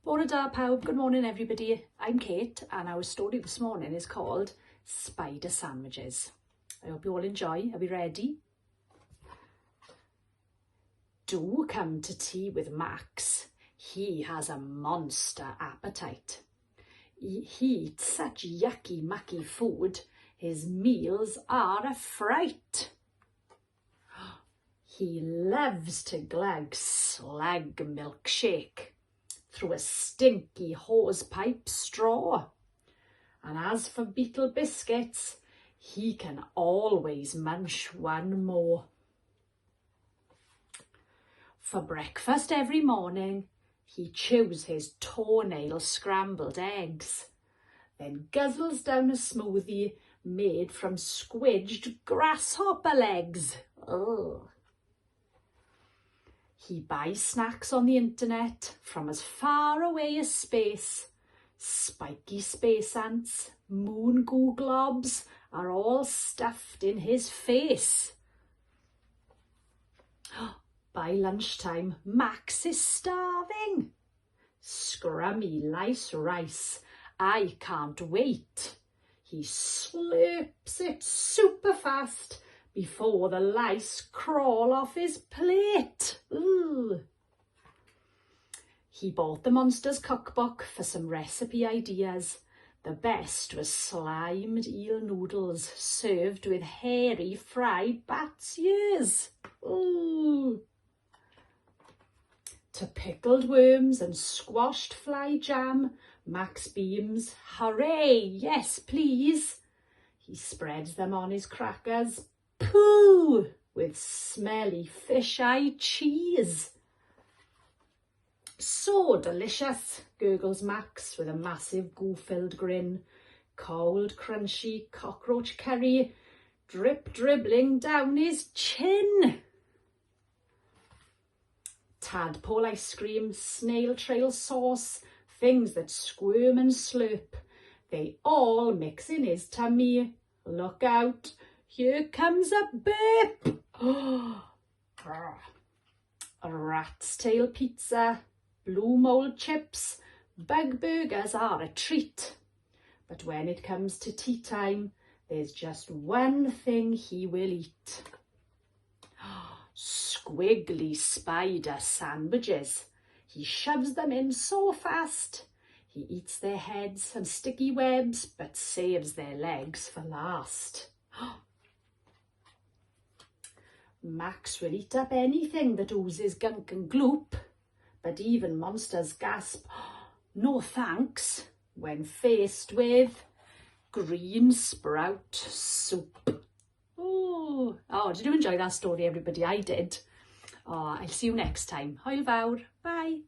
Bore da pawb, good morning everybody. I'm Kate and our story this morning is called Spider Sandwiches. I hope you all enjoy. Are we ready? Do come to tea with Max. He has a monster appetite. He eats such yucky mucky food, his meals are a fright. He loves to glug slug milkshake through a stinky hosepipe straw. And as for beetle biscuits, he can always munch one more. For breakfast every morning, he chews his toenail scrambled eggs, then guzzles down a smoothie made from squidged grasshopper legs. Ugh. He buys snacks on the internet from as far away as space. Spiky space ants, moon goo globs are all stuffed in his face. By lunchtime, Max is starving. Scrummy lice rice, I can't wait. He slurps it super fast before the lice crawl off his plate. Ooh. He bought the Monsters cookbook for some recipe ideas. The best was slimed eel noodles served with hairy fried bat's ears. Ooh. To pickled worms and squashed fly jam, Max beams, hooray, yes please. He spreads them on his crackers, poo, with smelly fish-eye cheese. So delicious, gurgles Max with a massive goo-filled grin. Cold, crunchy cockroach curry, dribbling down his chin. Tadpole ice cream, snail trail sauce, things that squirm and slurp. They all mix in his tummy. Look out, here comes a burp. A rat's tail pizza, blue mold chips, bug burgers are a treat. But when it comes to tea time, there's just one thing he will eat. Squiggly spider sandwiches. He shoves them in so fast. He eats their heads and sticky webs, but saves their legs for last. Max will eat up anything that oozes gunk and gloop, but even monsters gasp, no thanks, when faced with green sprout soup. Oh, did you enjoy that story, everybody? I did. Oh, I'll see you next time. Hwyl fawr. Bye.